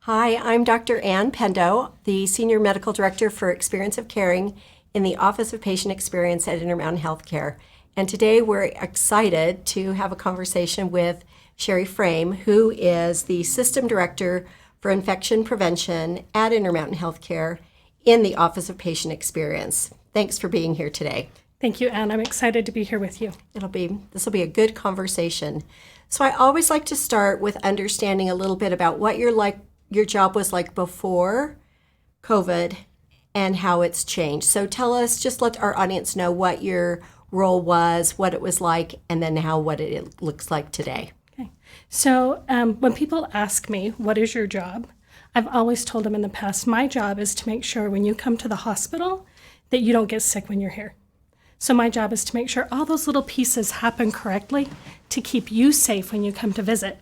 Hi, I'm Dr. Ann Pendo, the Senior Medical Director for Experience of Caring in the Office of Patient Experience at Intermountain Healthcare. And today we're excited to have a conversation with Cherie, who is the System Director for Infection Prevention at Intermountain Healthcare in the Office of Patient Experience. Thanks for being here today. Thank you, Ann. I'm excited to be here with you. This will be a good conversation. So I always like to start with understanding a little bit about what your job was like before COVID and how it's changed. So tell us, just let our audience know what your role was, what it was like, and then what it looks like today. Okay. So when people ask me, what is your job? I've always told them in the past, my job is to make sure when you come to the hospital that you don't get sick when you're here. So my job is to make sure all those little pieces happen correctly to keep you safe when you come to visit.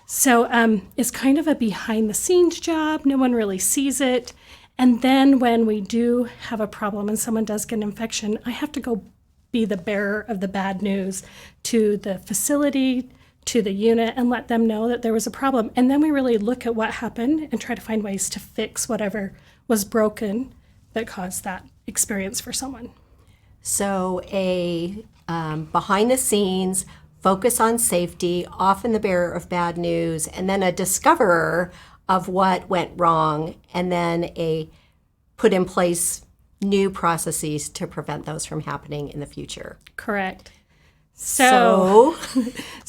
So it's kind of a behind the scenes job. No one really sees it. And then when we do have a problem and someone does get an infection, I have to go be the bearer of the bad news to the facility, to the unit, and let them know that there was a problem. And then we really look at what happened and try to find ways to fix whatever was broken that caused that experience for someone. So a behind the scenes, focus on safety, often the bearer of bad news, and then a discoverer of what went wrong, and then a put in place new processes to prevent those from happening in the future. Correct. So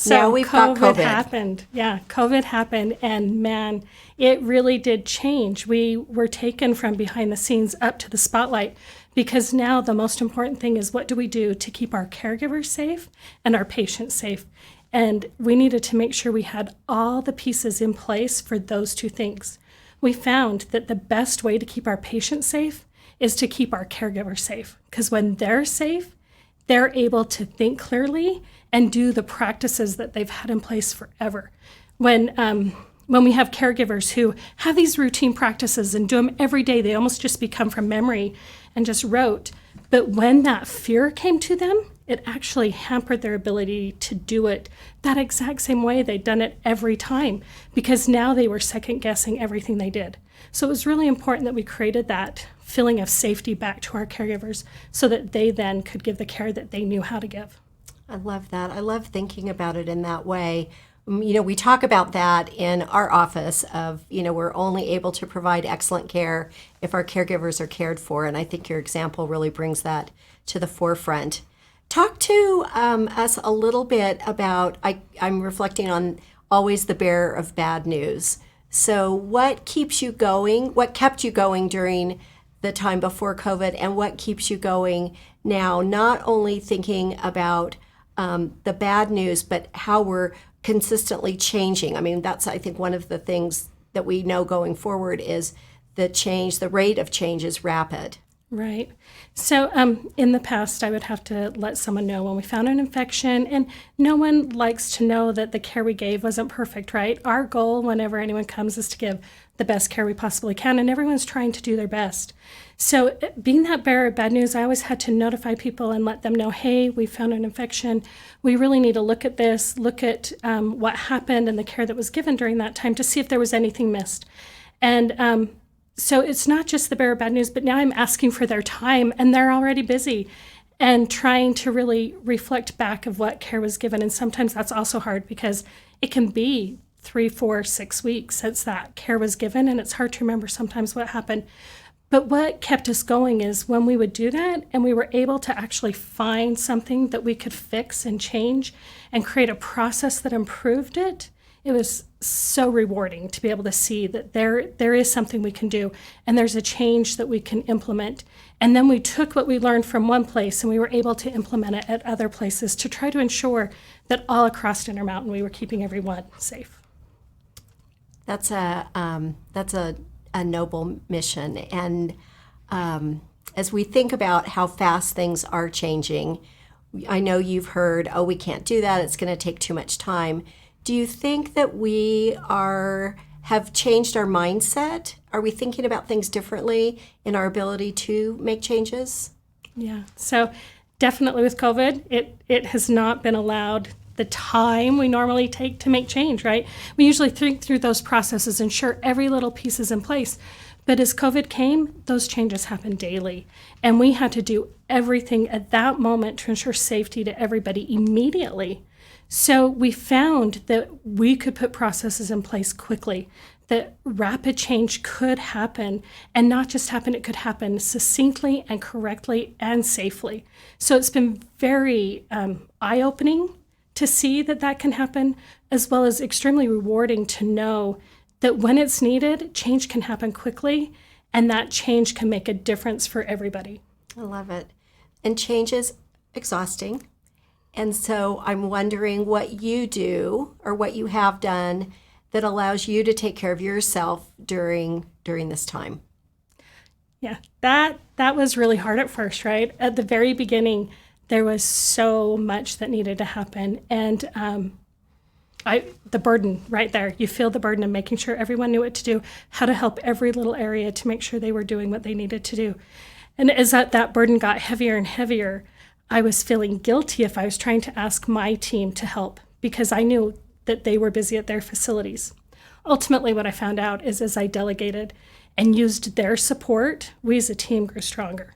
now we've got COVID. happened. Yeah, COVID happened, and man, it really did change. We were taken from behind the scenes up to the spotlight because now the most important thing is what do we do to keep our caregivers safe and our patients safe? And we needed to make sure we had all the pieces in place for those two things. We found that the best way to keep our patients safe is to keep our caregivers safe, because when they're safe, they're able to think clearly and do the practices that they've had in place forever. When we have caregivers who have these routine practices and do them every day, they almost just become from memory and just rote. But when that fear came to them, it actually hampered their ability to do it that exact same way they'd done it every time, because now they were second guessing everything they did. So it was really important that we created that feeling of safety back to our caregivers so that they then could give the care that they knew how to give. I love that. I love thinking about it in that way. We talk about that in our office of, we're only able to provide excellent care if our caregivers are cared for. And I think your example really brings that to the forefront. Talk to us a little bit about, I'm reflecting on always the bearer of bad news. So what keeps you going? What kept you going during the time before COVID, and what keeps you going now, not only thinking about the bad news, but how we're consistently changing? I mean, that's, I think, one of the things that we know going forward is the rate of change is rapid. Right. So in the past, I would have to let someone know when we found an infection, and no one likes to know that the care we gave wasn't perfect, right? Our goal whenever anyone comes is to give the best care we possibly can, and everyone's trying to do their best. So being that bearer of bad news, I always had to notify people and let them know, hey, we found an infection. We really need to look at this, look at what happened and the care that was given during that time to see if there was anything missed. And so it's not just the bearer of bad news, but now I'm asking for their time, and they're already busy and trying to really reflect back of what care was given. And sometimes that's also hard because it can be 3, 4, 6 weeks since that care was given, and it's hard to remember sometimes what happened. But what kept us going is when we would do that and we were able to actually find something that we could fix and change and create a process that improved it, it was so rewarding to be able to see that there is something we can do and there's a change that we can implement. And then we took what we learned from one place and we were able to implement it at other places to try to ensure that all across Intermountain we were keeping everyone safe. That's a noble mission. And as we think about how fast things are changing, I know you've heard, oh, we can't do that, it's going to take too much time. Do you think that we have changed our mindset? Are we thinking about things differently in our ability to make changes? Yeah, so definitely with COVID, it has not been allowed the time we normally take to make change, right? We usually think through those processes, ensure every little piece is in place. But as COVID came, those changes happened daily. And we had to do everything at that moment to ensure safety to everybody immediately. So we found that we could put processes in place quickly, that rapid change could happen, and not just happen, it could happen succinctly and correctly and safely. So it's been very eye-opening to see that that can happen, as well as extremely rewarding to know that when it's needed, change can happen quickly, and that change can make a difference for everybody. I love it. And change is exhausting. And so I'm wondering what you do or what you have done that allows you to take care of yourself during this time. Yeah, that was really hard at first, right? At the very beginning, there was so much that needed to happen. And the burden right there, you feel the burden of making sure everyone knew what to do, how to help every little area to make sure they were doing what they needed to do. And as that burden got heavier and heavier, I was feeling guilty if I was trying to ask my team to help because I knew that they were busy at their facilities. Ultimately, what I found out is as I delegated and used their support, we as a team grew stronger.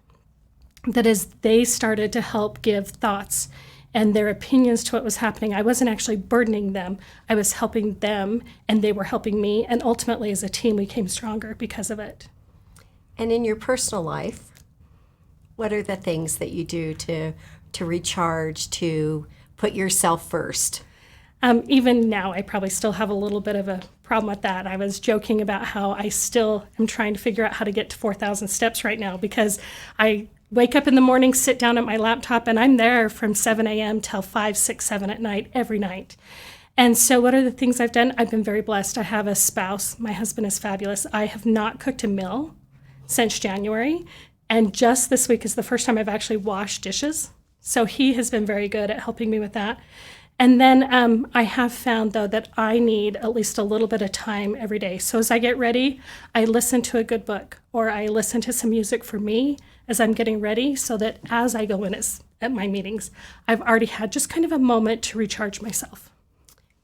That as they started to help give thoughts and their opinions to what was happening, I wasn't actually burdening them. I was helping them, and they were helping me. And ultimately, as a team, we came stronger because of it. And in your personal life, what are the things that you do to recharge, to put yourself first? Even now, I probably still have a little bit of a problem with that. I was joking about how I still am trying to figure out how to get to 4,000 steps right now because I wake up in the morning, sit down at my laptop, and I'm there from 7 a.m. till 5, 6, 7 at night, every night. And so what are the things I've done? I've been very blessed. I have a spouse. My husband is fabulous. I have not cooked a meal since January. And just this week is the first time I've actually washed dishes. So he has been very good at helping me with that. And then I have found, though, that I need at least a little bit of time every day. So as I get ready, I listen to a good book or I listen to some music for me as I'm getting ready so that as I go in at my meetings, I've already had just kind of a moment to recharge myself.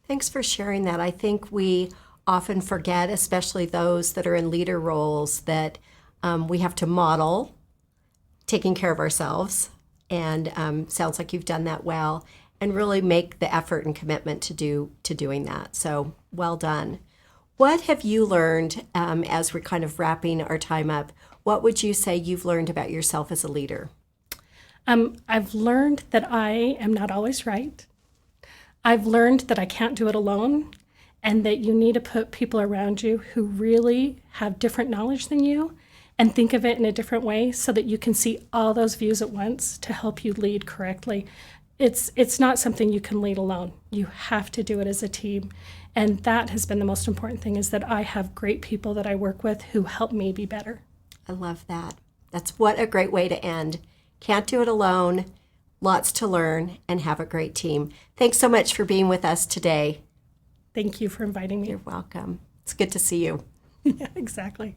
Thanks for sharing that. I think we often forget, especially those that are in leader roles, that we have to model taking care of ourselves. And sounds like you've done that well. And really make the effort and commitment to doing that. So well done. What have you learned as we're kind of wrapping our time up? What would you say you've learned about yourself as a leader? I've learned that I am not always right. I've learned that I can't do it alone and that you need to put people around you who really have different knowledge than you and think of it in a different way so that you can see all those views at once to help you lead correctly. It's not something you can lead alone. You have to do it as a team. And that has been the most important thing is that I have great people that I work with who help me be better. I love that. That's what a great way to end. Can't do it alone, lots to learn, and have a great team. Thanks so much for being with us today. Thank you for inviting me. You're welcome. It's good to see you. Yeah, exactly.